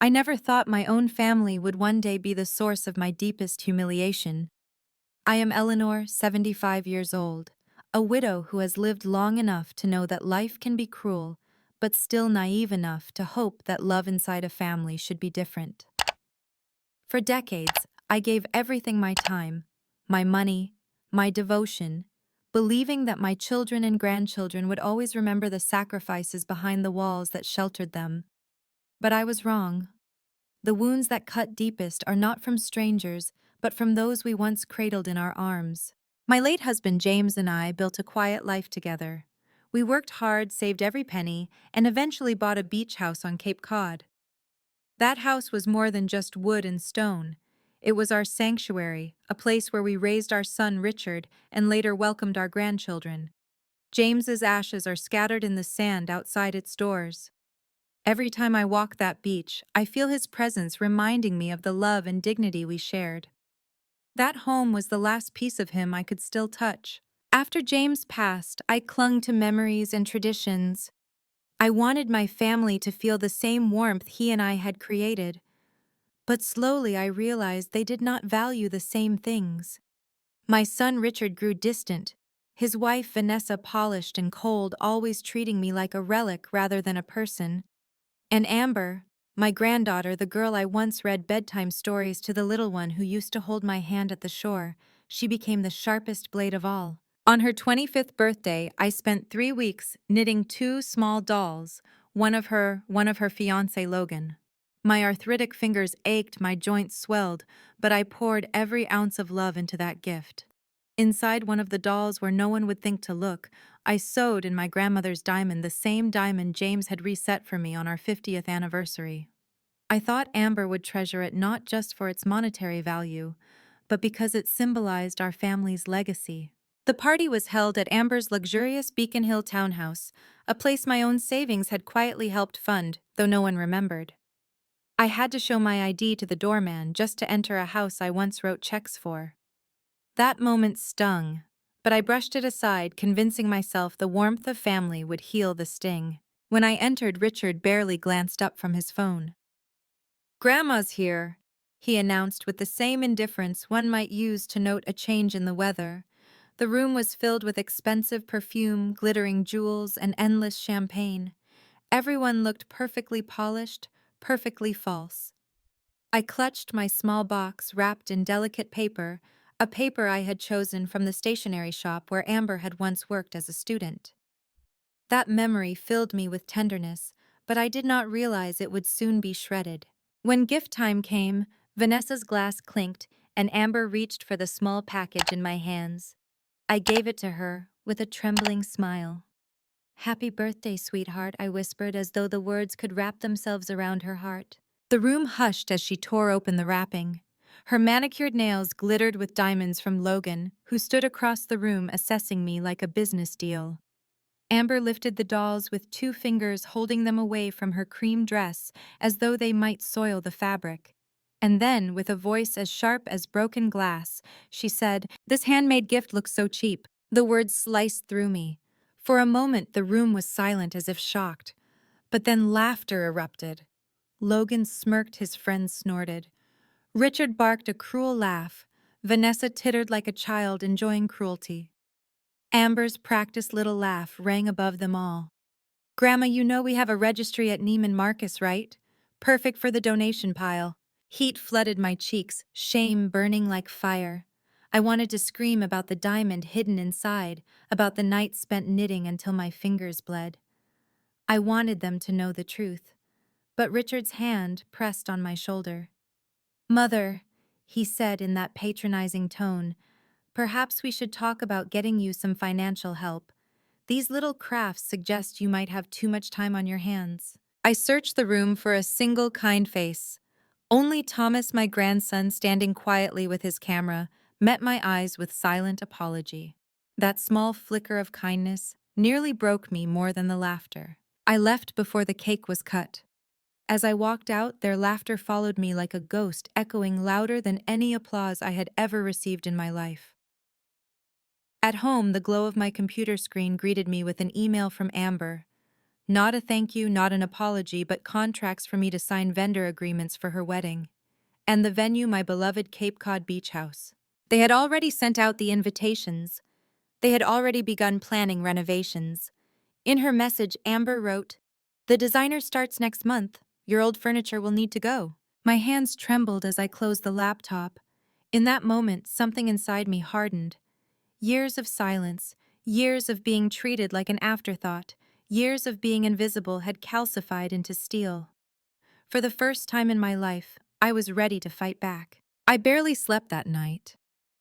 I never thought my own family would one day be the source of my deepest humiliation. I am Eleanor, 75 years old, a widow who has lived long enough to know that life can be cruel, but still naive enough to hope that love inside a family should be different. For decades, I gave everything my time, my money, my devotion, believing that my children and grandchildren would always remember the sacrifices behind the walls that sheltered them. But I was wrong. The wounds that cut deepest are not from strangers, but from those we once cradled in our arms. My late husband James and I built a quiet life together. We worked hard, saved every penny, and eventually bought a beach house on Cape Cod. That house was more than just wood and stone. It was our sanctuary, a place where we raised our son Richard and later welcomed our grandchildren. James's ashes are scattered in the sand outside its doors. Every time I walk that beach, I feel his presence reminding me of the love and dignity we shared. That home was the last piece of him I could still touch. After James passed, I clung to memories and traditions. I wanted my family to feel the same warmth he and I had created. But slowly I realized they did not value the same things. My son Richard grew distant, his wife Vanessa polished and cold, always treating me like a relic rather than a person. And Amber, my granddaughter, the girl I once read bedtime stories to the little one who used to hold my hand at the shore, she became the sharpest blade of all. On her 25th birthday, I spent 3 weeks knitting two small dolls, one of her fiancé Logan. My arthritic fingers ached, my joints swelled, but I poured every ounce of love into that gift. Inside one of the dolls, where no one would think to look, I sewed in my grandmother's diamond, the same diamond James had reset for me on our 50th anniversary. I thought Amber would treasure it not just for its monetary value, but because it symbolized our family's legacy. The party was held at Amber's luxurious Beacon Hill townhouse, a place my own savings had quietly helped fund, though no one remembered. I had to show my ID to the doorman just to enter a house I once wrote checks for. That moment stung, but I brushed it aside, convincing myself the warmth of family would heal the sting. When I entered, Richard barely glanced up from his phone. "Grandma's here," he announced with the same indifference one might use to note a change in the weather. The room was filled with expensive perfume, glittering jewels, and endless champagne. Everyone looked perfectly polished, perfectly false. I clutched my small box wrapped in delicate paper, a paper I had chosen from the stationery shop where Amber had once worked as a student. That memory filled me with tenderness, but I did not realize it would soon be shredded. When gift time came, Vanessa's glass clinked, and Amber reached for the small package in my hands. I gave it to her with a trembling smile. "Happy birthday, sweetheart," I whispered, as though the words could wrap themselves around her heart. The room hushed as she tore open the wrapping. Her manicured nails glittered with diamonds from Logan, who stood across the room assessing me like a business deal. Amber lifted the dolls with 2 fingers, holding them away from her cream dress as though they might soil the fabric. And then, with a voice as sharp as broken glass, she said, "This handmade gift looks so cheap." The words sliced through me. For a moment, the room was silent as if shocked. But then laughter erupted. Logan smirked, his friends snorted. Richard barked a cruel laugh. Vanessa tittered like a child enjoying cruelty. Amber's practiced little laugh rang above them all. "Grandma, you know we have a registry at Neiman Marcus, right? Perfect for the donation pile." Heat flooded my cheeks, shame burning like fire. I wanted to scream about the diamond hidden inside, about the nights spent knitting until my fingers bled. I wanted them to know the truth. But Richard's hand pressed on my shoulder. "Mother," he said in that patronizing tone, "perhaps we should talk about getting you some financial help. These little crafts suggest you might have too much time on your hands." I searched the room for a single kind face. Only Thomas, my grandson, standing quietly with his camera, met my eyes with silent apology. That small flicker of kindness nearly broke me more than the laughter. I left before the cake was cut. As I walked out, their laughter followed me like a ghost, echoing louder than any applause I had ever received in my life. At home, the glow of my computer screen greeted me with an email from Amber. Not a thank you, not an apology, but contracts for me to sign vendor agreements for her wedding. And the venue, my beloved Cape Cod beach house. They had already sent out the invitations. They had already begun planning renovations. In her message, Amber wrote, "The designer starts next month. Your old furniture will need to go." My hands trembled as I closed the laptop. In that moment, something inside me hardened. Years of silence, years of being treated like an afterthought, years of being invisible had calcified into steel. For the first time in my life, I was ready to fight back. I barely slept that night.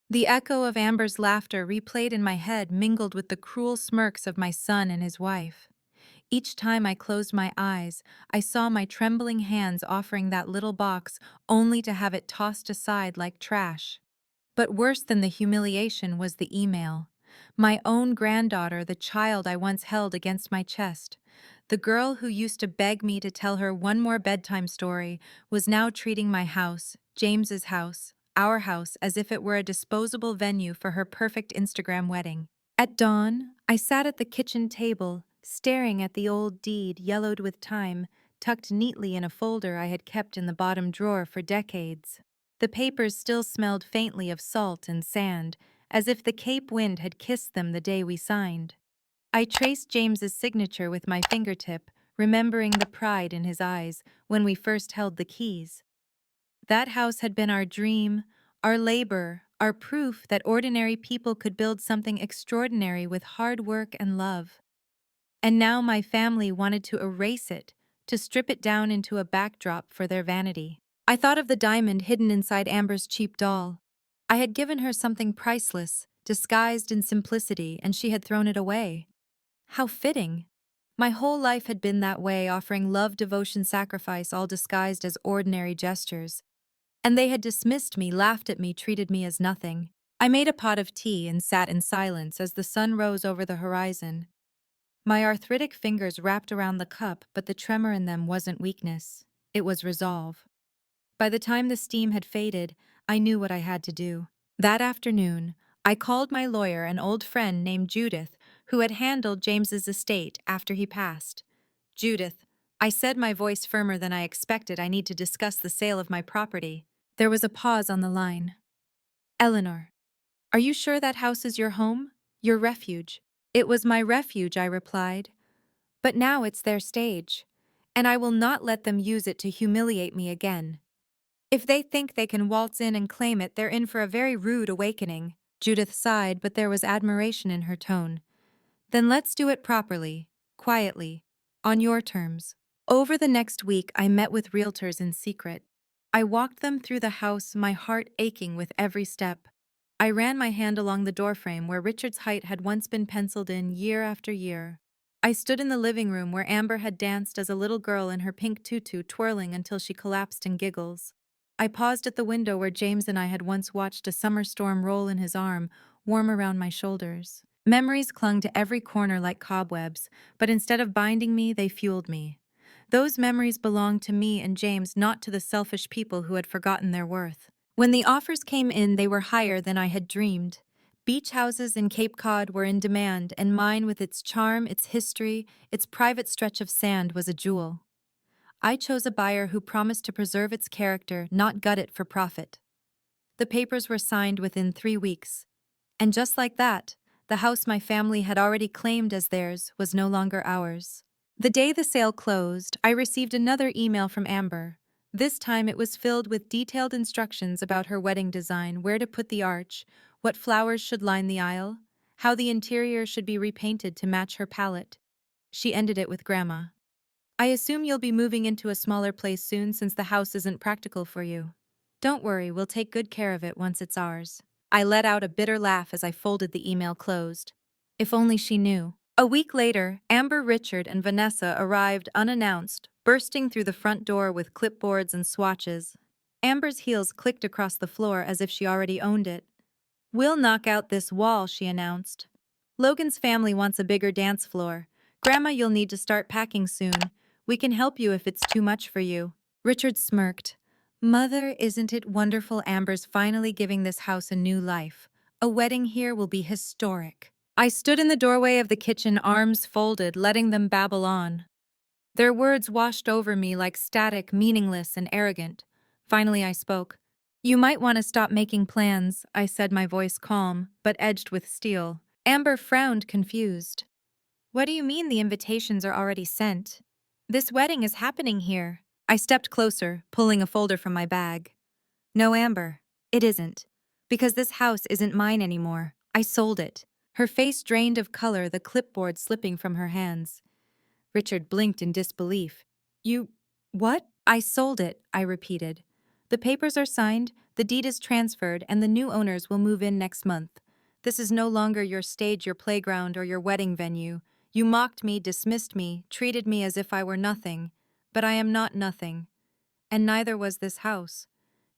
The echo of Amber's laughter replayed in my head mingled with the cruel smirks of my son and his wife. Each time I closed my eyes, I saw my trembling hands offering that little box only to have it tossed aside like trash. But worse than the humiliation was the email. My own granddaughter, the child I once held against my chest. The girl who used to beg me to tell her one more bedtime story was now treating my house, James's house, our house, as if it were a disposable venue for her perfect Instagram wedding. At dawn, I sat at the kitchen table, staring at the old deed yellowed with time, tucked neatly in a folder I had kept in the bottom drawer for decades. The papers still smelled faintly of salt and sand, as if the Cape wind had kissed them the day we signed. I traced James's signature with my fingertip, remembering the pride in his eyes when we first held the keys. That house had been our dream, our labor, our proof that ordinary people could build something extraordinary with hard work and love. And now my family wanted to erase it, to strip it down into a backdrop for their vanity. I thought of the diamond hidden inside Amber's cheap doll. I had given her something priceless, disguised in simplicity, and she had thrown it away. How fitting. My whole life had been that way, offering love, devotion, sacrifice, all disguised as ordinary gestures. And they had dismissed me, laughed at me, treated me as nothing. I made a pot of tea and sat in silence as the sun rose over the horizon. My arthritic fingers wrapped around the cup, but the tremor in them wasn't weakness. It was resolve. By the time the steam had faded, I knew what I had to do. That afternoon, I called my lawyer, an old friend named Judith, who had handled James's estate after he passed. "Judith," I said, my voice firmer than I expected, "I need to discuss the sale of my property." There was a pause on the line. "Eleanor, are you sure that house is your home? Your refuge?" "It was my refuge," I replied. "But now it's their stage, and I will not let them use it to humiliate me again. If they think they can waltz in and claim it, they're in for a very rude awakening." Judith sighed, but there was admiration in her tone. "Then let's do it properly, quietly, on your terms." Over the next week, I met with realtors in secret. I walked them through the house, my heart aching with every step. I ran my hand along the doorframe where Richard's height had once been penciled in year after year. I stood in the living room where Amber had danced as a little girl in her pink tutu, twirling until she collapsed in giggles. I paused at the window where James and I had once watched a summer storm roll in his arm, warm around my shoulders. Memories clung to every corner like cobwebs, but instead of binding me, they fueled me. Those memories belonged to me and James, not to the selfish people who had forgotten their worth. When the offers came in, they were higher than I had dreamed. Beach houses in Cape Cod were in demand, and mine, with its charm, its history, its private stretch of sand, was a jewel. I chose a buyer who promised to preserve its character, not gut it for profit. The papers were signed within 3 weeks. And just like that, the house my family had already claimed as theirs was no longer ours. The day the sale closed, I received another email from Amber. This time it was filled with detailed instructions about her wedding design, where to put the arch, what flowers should line the aisle, how the interior should be repainted to match her palette. She ended it with, "Grandma, I assume you'll be moving into a smaller place soon since the house isn't practical for you. Don't worry, we'll take good care of it once it's ours." I let out a bitter laugh as I folded the email closed. If only she knew. A week later, Amber, Richard, and Vanessa arrived unannounced, bursting through the front door with clipboards and swatches. Amber's heels clicked across the floor as if she already owned it. "We'll knock out this wall," she announced. "Logan's family wants a bigger dance floor. Grandma, you'll need to start packing soon. We can help you if it's too much for you." Richard smirked. "Mother, isn't it wonderful? Amber's finally giving this house a new life. A wedding here will be historic." I stood in the doorway of the kitchen, arms folded, letting them babble on. Their words washed over me like static, meaningless, and arrogant. Finally, I spoke. You might want to stop making plans, I said, my voice calm, but edged with steel. Amber frowned, confused. What do you mean the invitations are already sent? This wedding is happening here. I stepped closer, pulling a folder from my bag. No, Amber, it isn't. Because this house isn't mine anymore. I sold it. Her face drained of color, the clipboard slipping from her hands. Richard blinked in disbelief. You… what? I sold it, I repeated. The papers are signed, the deed is transferred, and the new owners will move in next month. This is no longer your stage, your playground, or your wedding venue. You mocked me, dismissed me, treated me as if I were nothing. But I am not nothing. And neither was this house.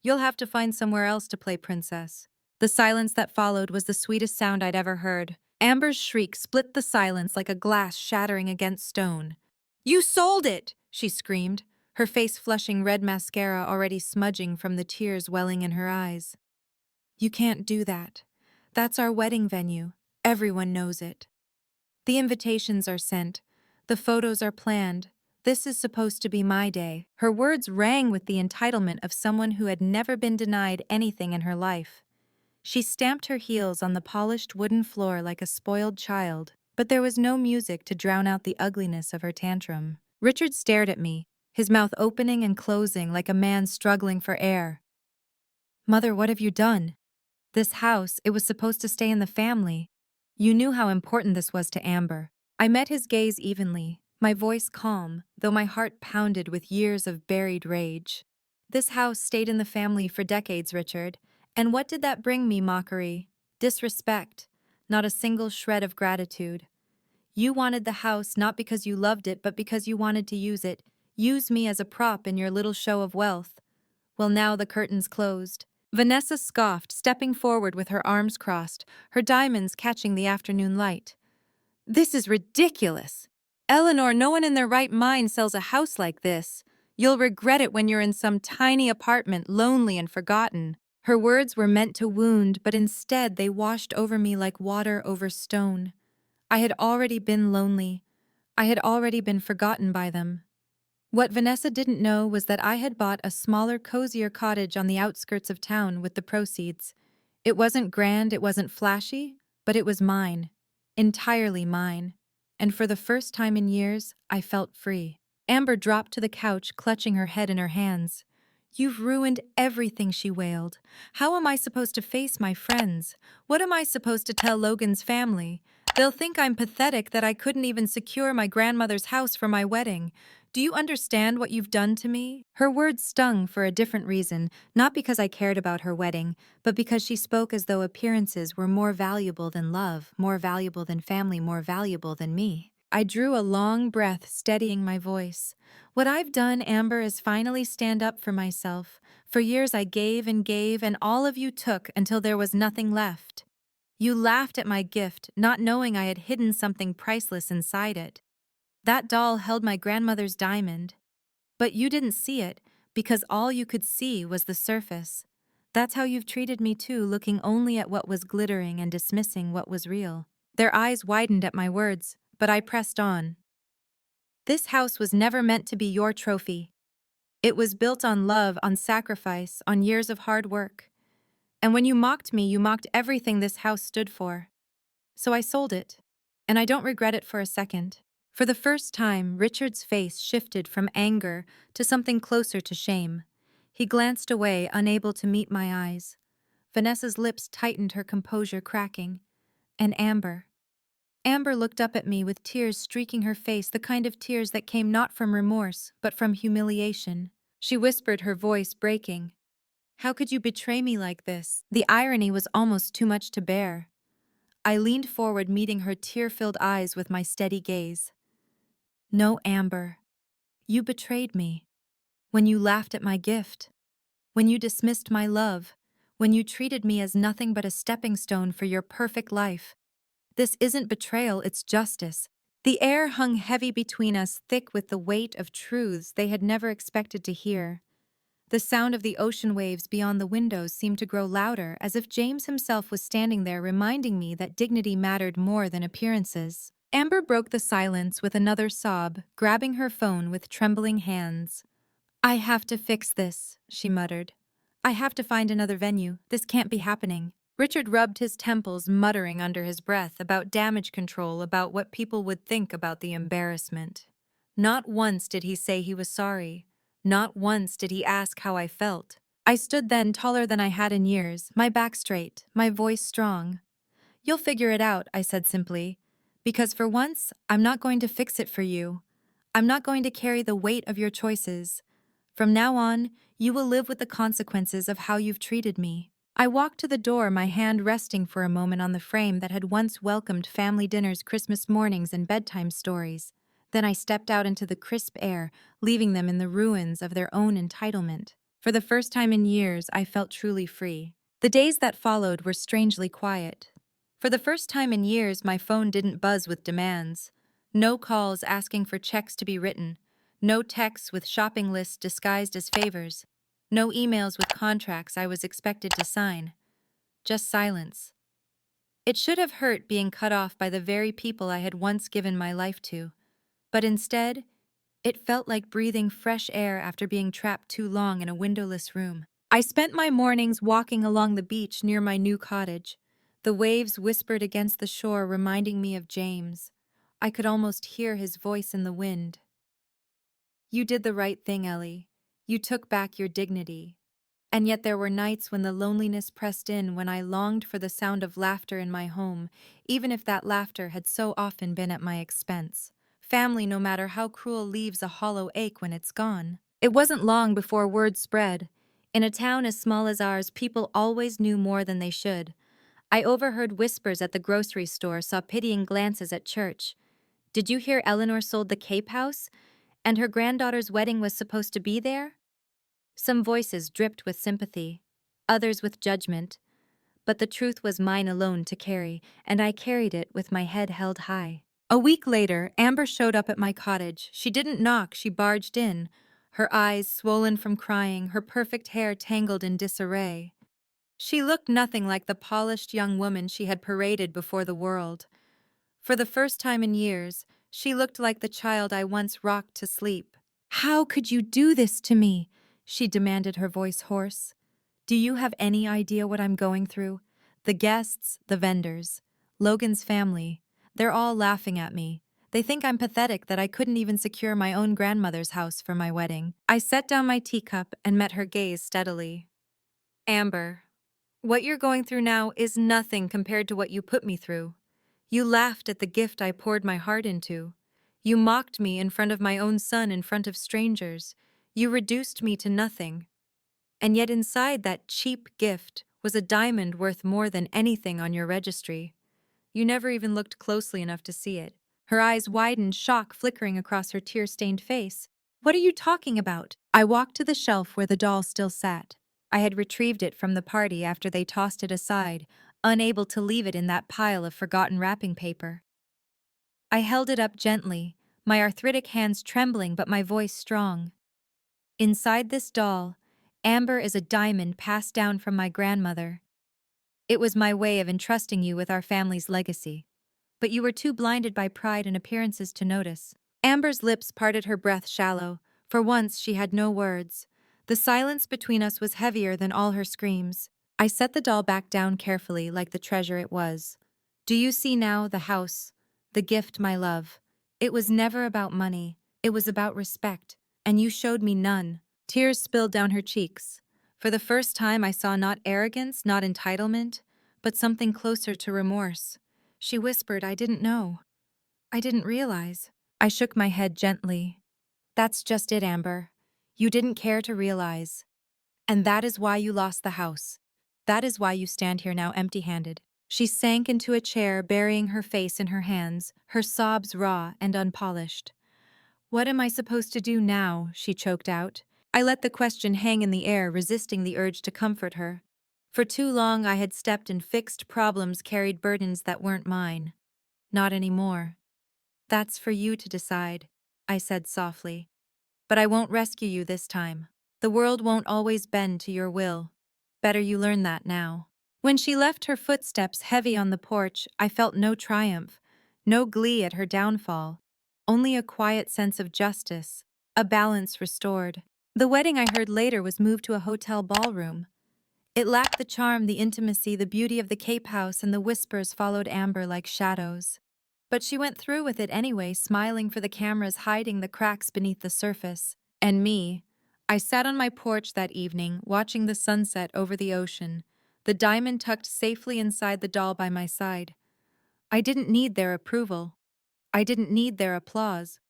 You'll have to find somewhere else to play princess. The silence that followed was the sweetest sound I'd ever heard. Amber's shriek split the silence like a glass shattering against stone. You sold it! She screamed, her face flushing, red mascara already smudging from the tears welling in her eyes. You can't do that. That's our wedding venue. Everyone knows it. The invitations are sent. The photos are planned. This is supposed to be my day. Her words rang with the entitlement of someone who had never been denied anything in her life. She stamped her heels on the polished wooden floor like a spoiled child, but there was no music to drown out the ugliness of her tantrum. Richard stared at me, his mouth opening and closing like a man struggling for air. Mother, what have you done? This house, it was supposed to stay in the family. You knew how important this was to Amber. I met his gaze evenly, my voice calm, though my heart pounded with years of buried rage. This house stayed in the family for decades, Richard. And what did that bring me, mockery? Disrespect. Not a single shred of gratitude. You wanted the house not because you loved it, but because you wanted to use it. Use me as a prop in your little show of wealth. Well, now the curtain's closed. Vanessa scoffed, stepping forward with her arms crossed, her diamonds catching the afternoon light. This is ridiculous. Eleanor, no one in their right mind sells a house like this. You'll regret it when you're in some tiny apartment, lonely and forgotten. Her words were meant to wound, but instead they washed over me like water over stone. I had already been lonely. I had already been forgotten by them. What Vanessa didn't know was that I had bought a smaller, cozier cottage on the outskirts of town with the proceeds. It wasn't grand, it wasn't flashy, but it was mine. Entirely mine. And for the first time in years, I felt free. Amber dropped to the couch, clutching her head in her hands. You've ruined everything, she wailed. How am I supposed to face my friends? What am I supposed to tell Logan's family? They'll think I'm pathetic that I couldn't even secure my grandmother's house for my wedding. Do you understand what you've done to me? Her words stung for a different reason, not because I cared about her wedding, but because she spoke as though appearances were more valuable than love, more valuable than family, more valuable than me. I drew a long breath, steadying my voice. What I've done, Amber, is finally stand up for myself. For years I gave, and all of you took until there was nothing left. You laughed at my gift, not knowing I had hidden something priceless inside it. That doll held my grandmother's diamond. But you didn't see it, because all you could see was the surface. That's how you've treated me too, looking only at what was glittering and dismissing what was real. Their eyes widened at my words, but I pressed on. This house was never meant to be your trophy. It was built on love, on sacrifice, on years of hard work. And when you mocked me, you mocked everything this house stood for. So I sold it, and I don't regret it for a second. For the first time, Richard's face shifted from anger to something closer to shame. He glanced away, unable to meet my eyes. Vanessa's lips tightened, her composure cracking. And Amber. Amber looked up at me with tears streaking her face, the kind of tears that came not from remorse, but from humiliation. She whispered, her voice breaking. How could you betray me like this? The irony was almost too much to bear. I leaned forward, meeting her tear-filled eyes with my steady gaze. No, Amber. You betrayed me. When you laughed at my gift. When you dismissed my love. When you treated me as nothing but a stepping stone for your perfect life. This isn't betrayal, it's justice. The air hung heavy between us, thick with the weight of truths they had never expected to hear. The sound of the ocean waves beyond the windows seemed to grow louder, as if James himself was standing there reminding me that dignity mattered more than appearances. Amber broke the silence with another sob, grabbing her phone with trembling hands. I have to fix this, she muttered. I have to find another venue. This can't be happening. Richard rubbed his temples, muttering under his breath about damage control, about what people would think about the embarrassment. Not once did he say he was sorry. Not once did he ask how I felt. I stood then taller than I had in years, my back straight, my voice strong. You'll figure it out, I said simply. Because for once, I'm not going to fix it for you. I'm not going to carry the weight of your choices. From now on, you will live with the consequences of how you've treated me. I walked to the door, my hand resting for a moment on the frame that had once welcomed family dinners, Christmas mornings, and bedtime stories. Then I stepped out into the crisp air, leaving them in the ruins of their own entitlement. For the first time in years, I felt truly free. The days that followed were strangely quiet. For the first time in years, my phone didn't buzz with demands. No calls asking for checks to be written. No texts with shopping lists disguised as favors. No emails with contracts I was expected to sign. Just silence. It should have hurt being cut off by the very people I had once given my life to. But instead, it felt like breathing fresh air after being trapped too long in a windowless room. I spent my mornings walking along the beach near my new cottage. The waves whispered against the shore, reminding me of James. I could almost hear his voice in the wind. You did the right thing, Ellie. You took back your dignity. And yet there were nights when the loneliness pressed in, when I longed for the sound of laughter in my home, even if that laughter had so often been at my expense. Family, no matter how cruel, leaves a hollow ache when it's gone. It wasn't long before word spread. In a town as small as ours, people always knew more than they should. I overheard whispers at the grocery store, saw pitying glances at church. Did you hear Eleanor sold the Cape House? And her granddaughter's wedding was supposed to be there? Some voices dripped with sympathy, others with judgment, but the truth was mine alone to carry, and I carried it with my head held high. A week later, Amber showed up at my cottage. She didn't knock, she barged in, her eyes swollen from crying, her perfect hair tangled in disarray. She looked nothing like the polished young woman she had paraded before the world. For the first time in years, she looked like the child I once rocked to sleep. How could you do this to me? She demanded, her voice hoarse. Do you have any idea what I'm going through? The guests, the vendors, Logan's family, they're all laughing at me. They think I'm pathetic that I couldn't even secure my own grandmother's house for my wedding. I set down my teacup and met her gaze steadily. Amber, what you're going through now is nothing compared to what you put me through. You laughed at the gift I poured my heart into. You mocked me in front of my own son, in front of strangers. You reduced me to nothing. And yet inside that cheap gift was a diamond worth more than anything on your registry. You never even looked closely enough to see it. Her eyes widened, shock flickering across her tear-stained face. What are you talking about? I walked to the shelf where the doll still sat. I had retrieved it from the party after they tossed it aside, unable to leave it in that pile of forgotten wrapping paper. I held it up gently, my arthritic hands trembling but my voice strong. Inside this doll, Amber is a diamond passed down from my grandmother. It was my way of entrusting you with our family's legacy. But you were too blinded by pride and appearances to notice. Amber's lips parted, her breath shallow. For once, she had no words. The silence between us was heavier than all her screams. I set the doll back down carefully, like the treasure it was. Do you see now the house, the gift, my love? It was never about money. It was about respect. And you showed me none. Tears spilled down her cheeks. For the first time, I saw not arrogance, not entitlement, but something closer to remorse. She whispered, I didn't know. I didn't realize. I shook my head gently. That's just it, Amber. You didn't care to realize. And that is why you lost the house. That is why you stand here now empty-handed. She sank into a chair, burying her face in her hands, her sobs raw and unpolished. What am I supposed to do now? She choked out. I let the question hang in the air, resisting the urge to comfort her. For too long I had stepped in fixed problems, carried burdens that weren't mine. Not anymore. That's for you to decide, I said softly. But I won't rescue you this time. The world won't always bend to your will. Better you learn that now. When she left, her footsteps heavy on the porch, I felt no triumph, No glee at her downfall, only a quiet sense of justice, a balance restored. The wedding I heard later was moved to a hotel ballroom. It lacked the charm, the intimacy, the beauty of the Cape House, and the whispers followed Amber like shadows. But she went through with it anyway, smiling for the cameras hiding the cracks beneath the surface. And me, I sat on my porch that evening, watching the sunset over the ocean, the diamond tucked safely inside the doll by my side. I didn't need their approval. I didn't need their applause.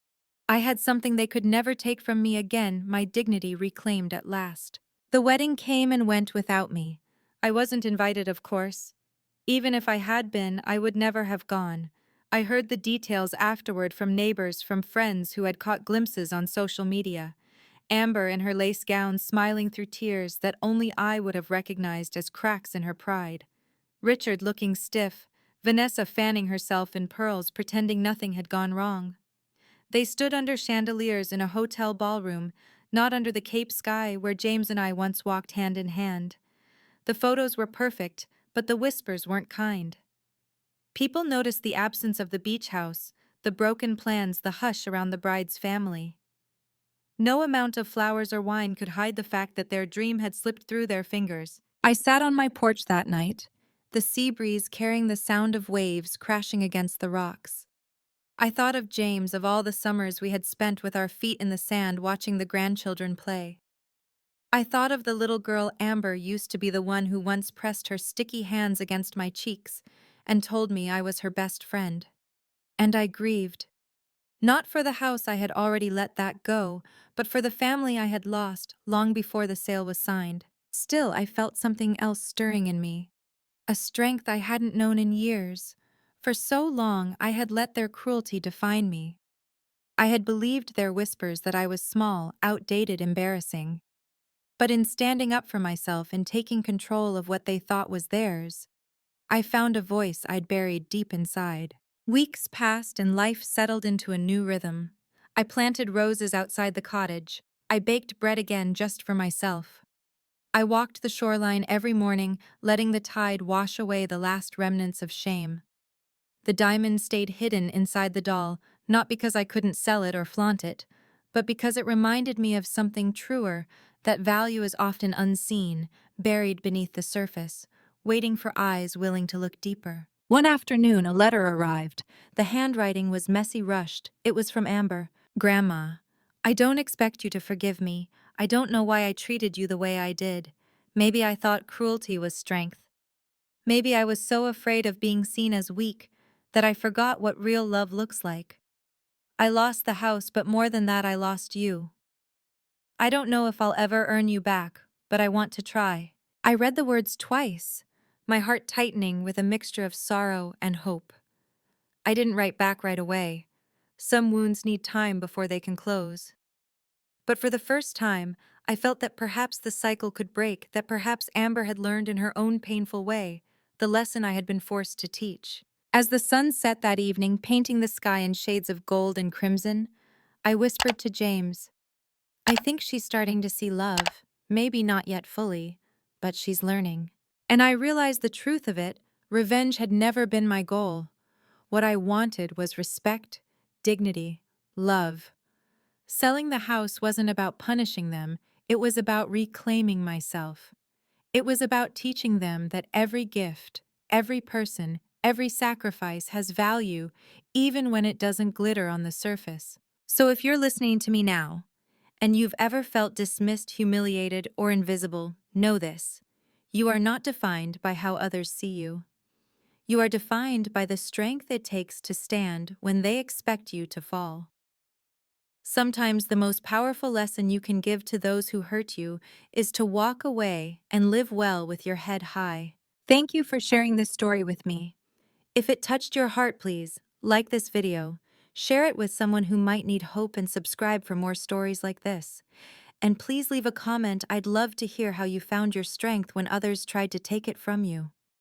I had something they could never take from me again, my dignity reclaimed at last. The wedding came and went without me. I wasn't invited, of course. Even if I had been, I would never have gone. I heard the details afterward from neighbors, from friends who had caught glimpses on social media. Amber in her lace gown smiling through tears that only I would have recognized as cracks in her pride. Richard looking stiff, Vanessa fanning herself in pearls, pretending nothing had gone wrong. They stood under chandeliers in a hotel ballroom, not under the Cape sky where James and I once walked hand in hand. The photos were perfect, but the whispers weren't kind. People noticed the absence of the beach house, the broken plans, the hush around the bride's family. No amount of flowers or wine could hide the fact that their dream had slipped through their fingers. I sat on my porch that night, the sea breeze carrying the sound of waves crashing against the rocks. I thought of James, of all the summers we had spent with our feet in the sand watching the grandchildren play. I thought of the little girl Amber used to be, the one who once pressed her sticky hands against my cheeks and told me I was her best friend. And I grieved. Not for the house, I had already let that go, but for the family I had lost long before the sale was signed. Still, I felt something else stirring in me, a strength I hadn't known in years. For so long, I had let their cruelty define me. I had believed their whispers that I was small, outdated, embarrassing. But in standing up for myself and taking control of what they thought was theirs, I found a voice I'd buried deep inside. Weeks passed and life settled into a new rhythm. I planted roses outside the cottage. I baked bread again just for myself. I walked the shoreline every morning, letting the tide wash away the last remnants of shame. The diamond stayed hidden inside the doll, not because I couldn't sell it or flaunt it, but because it reminded me of something truer, that value is often unseen, buried beneath the surface, waiting for eyes willing to look deeper. One afternoon, a letter arrived. The handwriting was messy, rushed. It was from Amber. Grandma, I don't expect you to forgive me. I don't know why I treated you the way I did. Maybe I thought cruelty was strength. Maybe I was so afraid of being seen as weak that I forgot what real love looks like. I lost the house, but more than that, I lost you. I don't know if I'll ever earn you back, but I want to try. I read the words twice, my heart tightening with a mixture of sorrow and hope. I didn't write back right away. Some wounds need time before they can close. But for the first time, I felt that perhaps the cycle could break, that perhaps Amber had learned in her own painful way the lesson I had been forced to teach. As the sun set that evening, painting the sky in shades of gold and crimson, I whispered to James, I think she's starting to see love, maybe not yet fully, but she's learning. And I realized the truth of it. Revenge had never been my goal. What I wanted was respect, dignity, love. Selling the house wasn't about punishing them, it was about reclaiming myself. It was about teaching them that every gift, every person, every sacrifice has value, even when it doesn't glitter on the surface. So if you're listening to me now, and you've ever felt dismissed, humiliated, or invisible, know this. You are not defined by how others see you. You are defined by the strength it takes to stand when they expect you to fall. Sometimes the most powerful lesson you can give to those who hurt you is to walk away and live well with your head high. Thank you for sharing this story with me. If it touched your heart, please like this video, share it with someone who might need hope, and subscribe for more stories like this. And please leave a comment. I'd love to hear how you found your strength when others tried to take it from you.